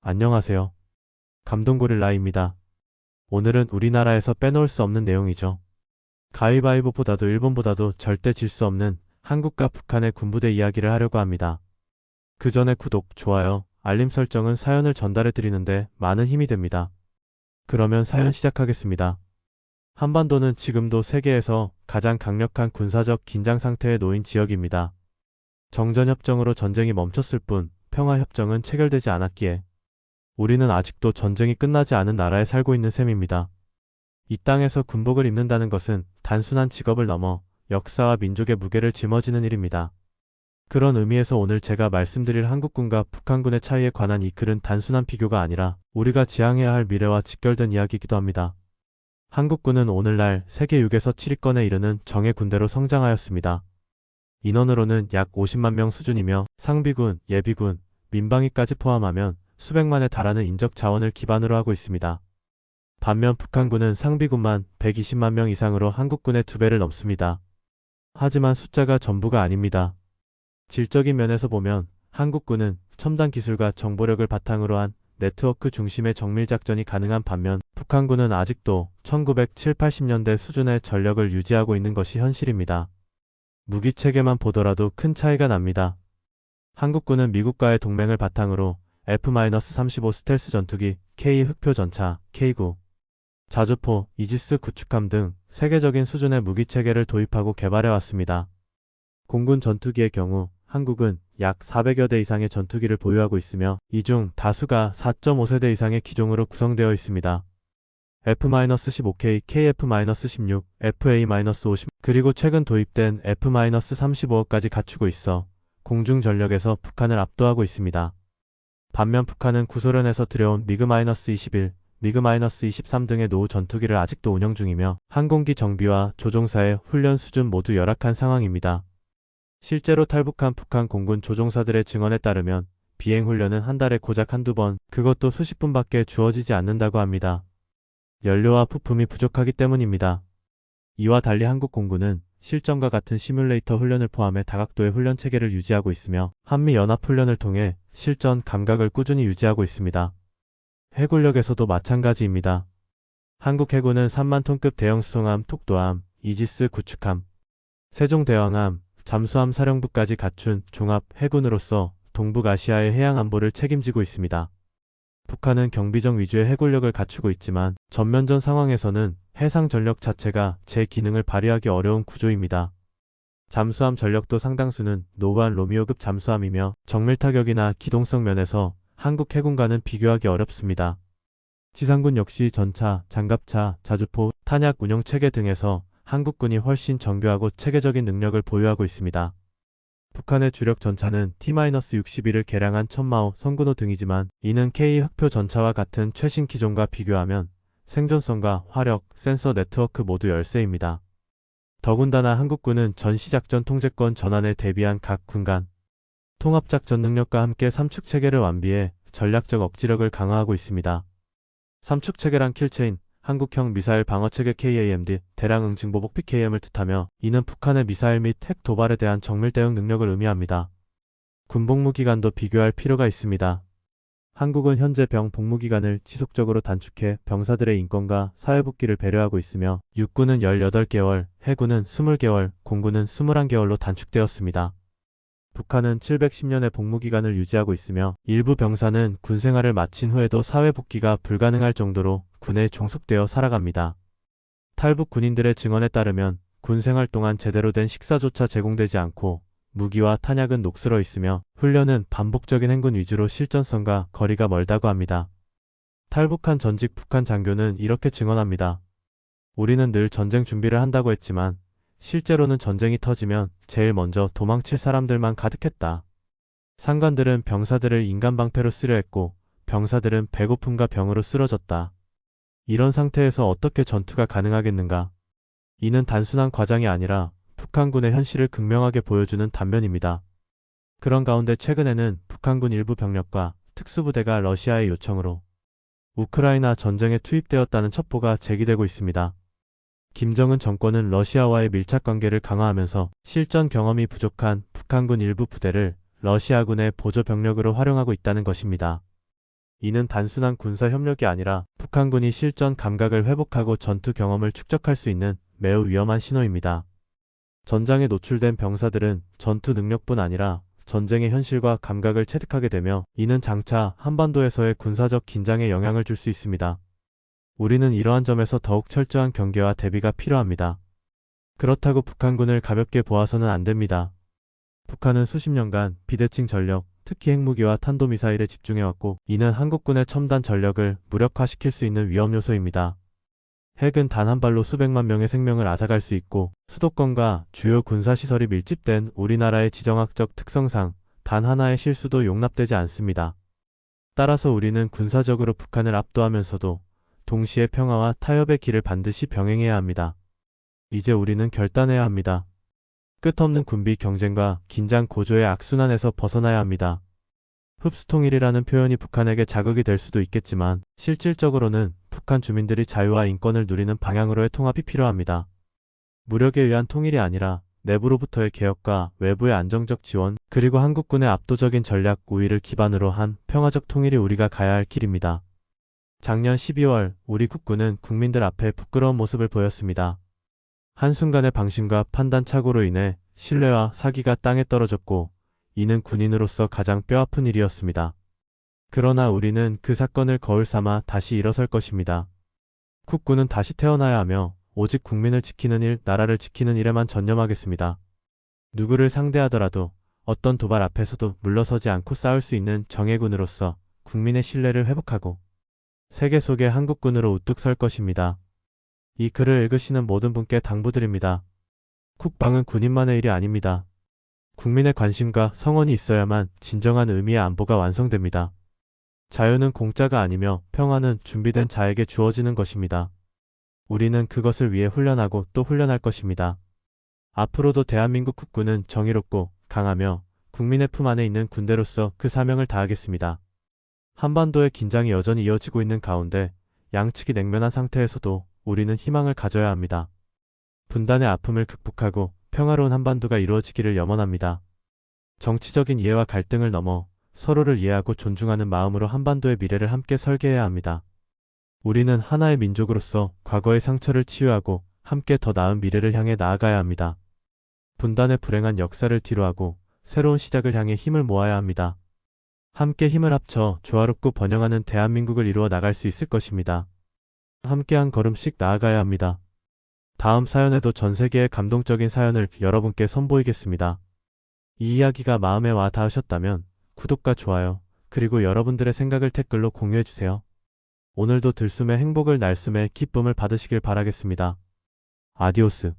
안녕하세요. 감동고릴라입니다. 오늘은 우리나라에서 빼놓을 수 없는 내용이죠. 가위바위보보다도 일본보다도 절대 질 수 없는 한국과 북한의 군부대 이야기를 하려고 합니다. 그 전에 구독, 좋아요, 알림 설정은 사연을 전달해 드리는데 많은 힘이 됩니다. 그러면 사연 시작하겠습니다. 한반도는 지금도 세계에서 가장 강력한 군사적 긴장 상태에 놓인 지역입니다. 정전협정으로 전쟁이 멈췄을 뿐 평화협정은 체결되지 않았기에 우리는 아직도 전쟁이 끝나지 않은 나라에 살고 있는 셈입니다. 이 땅에서 군복을 입는다는 것은 단순한 직업을 넘어 역사와 민족의 무게를 짊어지는 일입니다. 그런 의미에서 오늘 제가 말씀드릴 한국군과 북한군의 차이에 관한 이 글은 단순한 비교가 아니라 우리가 지향해야 할 미래와 직결된 이야기이기도 합니다. 한국군은 오늘날 세계 6에서 7위권에 이르는 정예 군대로 성장하였습니다. 인원으로는 약 50만 명 수준이며 상비군, 예비군, 민방위까지 포함하면 수백만에 달하는 인적 자원을 기반으로 하고 있습니다. 반면 북한군은 상비군만 120만 명 이상으로 한국군의 2배를 넘습니다. 하지만 숫자가 전부가 아닙니다. 질적인 면에서 보면 한국군은 첨단 기술과 정보력을 바탕으로 한 네트워크 중심의 정밀작전이 가능한 반면 북한군은 아직도 1970, 80년대 수준의 전력을 유지하고 있는 것이 현실입니다. 무기체계만 보더라도 큰 차이가 납니다. 한국군은 미국과의 동맹을 바탕으로 F-35 스텔스 전투기, K 흑표 전차, K9, 자주포, 이지스 구축함 등 세계적인 수준의 무기체계를 도입하고 개발해왔습니다. 공군 전투기의 경우 한국은 약 400여 대 이상의 전투기를 보유하고 있으며 이 중 다수가 4.5세대 이상의 기종으로 구성되어 있습니다. F-15K, KF-16, FA-50 그리고 최근 도입된 F-35까지 갖추고 있어 공중 전력에서 북한을 압도하고 있습니다. 반면 북한은 구소련에서 들여온 미그-21, 미그-23 등의 노후 전투기를 아직도 운영 중이며 항공기 정비와 조종사의 훈련 수준 모두 열악한 상황입니다. 실제로 탈북한 북한 공군 조종사들의 증언에 따르면 비행훈련은 한 달에 고작 한두 번, 그것도 수십 분밖에 주어지지 않는다고 합니다. 연료와 부품이 부족하기 때문입니다. 이와 달리 한국 공군은 실전과 같은 시뮬레이터 훈련을 포함해 다각도의 훈련 체계를 유지하고 있으며 한미연합훈련을 통해 실전 감각을 꾸준히 유지하고 있습니다. 해군력에서도 마찬가지입니다. 한국 해군은 3만 톤급 대형 수송함, 톡도함, 이지스 구축함, 세종대왕함, 잠수함 사령부까지 갖춘 종합 해군으로서 동북아시아의 해양 안보를 책임지고 있습니다. 북한은 경비정 위주의 해군력을 갖추고 있지만 전면전 상황에서는 해상 전력 자체가 제 기능을 발휘하기 어려운 구조입니다. 잠수함 전력도 상당수는 노후한 로미오급 잠수함이며 정밀 타격이나 기동성 면에서 한국 해군과는 비교하기 어렵습니다. 지상군 역시 전차, 장갑차, 자주포, 탄약 운영 체계 등에서 한국군이 훨씬 정교하고 체계적인 능력을 보유하고 있습니다. 북한의 주력 전차는 T-62를 개량한 천마호, 성군호 등이지만 이는 K 흑표 전차와 같은 최신 기종과 비교하면 생존성과 화력, 센서 네트워크 모두 열세입니다. 더군다나 한국군은 전시작전 통제권 전환에 대비한 각 군간 통합작전 능력과 함께 삼축체계를 완비해 전략적 억지력을 강화하고 있습니다. 삼축체계란 킬체인, 한국형 미사일 방어체계 KAMD, 대량 응징보복 PKM을 뜻하며 이는 북한의 미사일 및 핵 도발에 대한 정밀 대응 능력을 의미합니다. 군 복무기간도 비교할 필요가 있습니다. 한국은 현재 병 복무기간을 지속적으로 단축해 병사들의 인권과 사회복귀를 배려하고 있으며 육군은 18개월, 해군은 20개월, 공군은 21개월로 단축되었습니다. 북한은 710년의 복무기간을 유지하고 있으며 일부 병사는 군생활을 마친 후에도 사회복귀가 불가능할 정도로 군에 종속되어 살아갑니다. 탈북 군인들의 증언에 따르면 군생활 동안 제대로 된 식사조차 제공되지 않고 무기와 탄약은 녹슬어 있으며 훈련은 반복적인 행군 위주로 실전성과 거리가 멀다고 합니다. 탈북한 전직 북한 장교는 이렇게 증언합니다. 우리는 늘 전쟁 준비를 한다고 했지만 실제로는 전쟁이 터지면 제일 먼저 도망칠 사람들만 가득했다. 상관들은 병사들을 인간방패로 쓰려 했고 병사들은 배고픔과 병으로 쓰러졌다. 이런 상태에서 어떻게 전투가 가능하겠는가? 이는 단순한 과장이 아니라 북한군의 현실을 극명하게 보여주는 단면입니다. 그런 가운데 최근에는 북한군 일부 병력과 특수부대가 러시아의 요청으로 우크라이나 전쟁에 투입되었다는 첩보가 제기되고 있습니다. 김정은 정권은 러시아와의 밀착 관계를 강화하면서 실전 경험이 부족한 북한군 일부 부대를 러시아군의 보조 병력으로 활용하고 있다는 것입니다. 이는 단순한 군사 협력이 아니라 북한군이 실전 감각을 회복하고 전투 경험을 축적할 수 있는 매우 위험한 신호입니다. 전장에 노출된 병사들은 전투 능력뿐 아니라 전쟁의 현실과 감각을 체득하게 되며 이는 장차 한반도에서의 군사적 긴장에 영향을 줄 수 있습니다. 우리는 이러한 점에서 더욱 철저한 경계와 대비가 필요합니다. 그렇다고 북한군을 가볍게 보아서는 안 됩니다. 북한은 수십 년간 비대칭 전력, 특히 핵무기와 탄도미사일에 집중해왔고 이는 한국군의 첨단 전력을 무력화시킬 수 있는 위험 요소입니다. 핵은 단 한 발로 수백만 명의 생명을 앗아갈 수 있고 수도권과 주요 군사시설이 밀집된 우리나라의 지정학적 특성상 단 하나의 실수도 용납되지 않습니다. 따라서 우리는 군사적으로 북한을 압도하면서도 동시에 평화와 타협의 길을 반드시 병행해야 합니다. 이제 우리는 결단해야 합니다. 끝없는 군비 경쟁과 긴장 고조의 악순환에서 벗어나야 합니다. 흡수통일이라는 표현이 북한에게 자극이 될 수도 있겠지만 실질적으로는 북한 주민들이 자유와 인권을 누리는 방향으로의 통합이 필요합니다. 무력에 의한 통일이 아니라 내부로부터의 개혁과 외부의 안정적 지원, 그리고 한국군의 압도적인 전략 우위를 기반으로 한 평화적 통일이 우리가 가야 할 길입니다. 작년 12월 우리 국군은 국민들 앞에 부끄러운 모습을 보였습니다. 한순간의 방심과 판단 착오로 인해 신뢰와 사기가 땅에 떨어졌고 이는 군인으로서 가장 뼈아픈 일이었습니다. 그러나 우리는 그 사건을 거울 삼아 다시 일어설 것입니다. 국군은 다시 태어나야 하며 오직 국민을 지키는 일, 나라를 지키는 일에만 전념하겠습니다. 누구를 상대하더라도 어떤 도발 앞에서도 물러서지 않고 싸울 수 있는 정예군으로서 국민의 신뢰를 회복하고 세계 속의 한국군으로 우뚝 설 것입니다. 이 글을 읽으시는 모든 분께 당부드립니다. 국방은 군인만의 일이 아닙니다. 국민의 관심과 성원이 있어야만 진정한 의미의 안보가 완성됩니다. 자유는 공짜가 아니며 평화는 준비된 자에게 주어지는 것입니다. 우리는 그것을 위해 훈련하고 또 훈련할 것입니다. 앞으로도 대한민국 국군은 정의롭고 강하며 국민의 품 안에 있는 군대로서 그 사명을 다하겠습니다. 한반도의 긴장이 여전히 이어지고 있는 가운데 양측이 냉면한 상태에서도 우리는 희망을 가져야 합니다. 분단의 아픔을 극복하고 평화로운 한반도가 이루어지기를 염원합니다. 정치적인 이해와 갈등을 넘어 서로를 이해하고 존중하는 마음으로 한반도의 미래를 함께 설계해야 합니다. 우리는 하나의 민족으로서 과거의 상처를 치유하고 함께 더 나은 미래를 향해 나아가야 합니다. 분단의 불행한 역사를 뒤로하고 새로운 시작을 향해 힘을 모아야 합니다. 함께 힘을 합쳐 조화롭고 번영하는 대한민국을 이루어 나갈 수 있을 것입니다. 함께 한 걸음씩 나아가야 합니다. 다음 사연에도 전 세계의 감동적인 사연을 여러분께 선보이겠습니다. 이 이야기가 마음에 와 닿으셨다면 구독과 좋아요, 그리고 여러분들의 생각을 댓글로 공유해주세요. 오늘도 들숨의 행복을 날숨의 기쁨을 받으시길 바라겠습니다. 아디오스.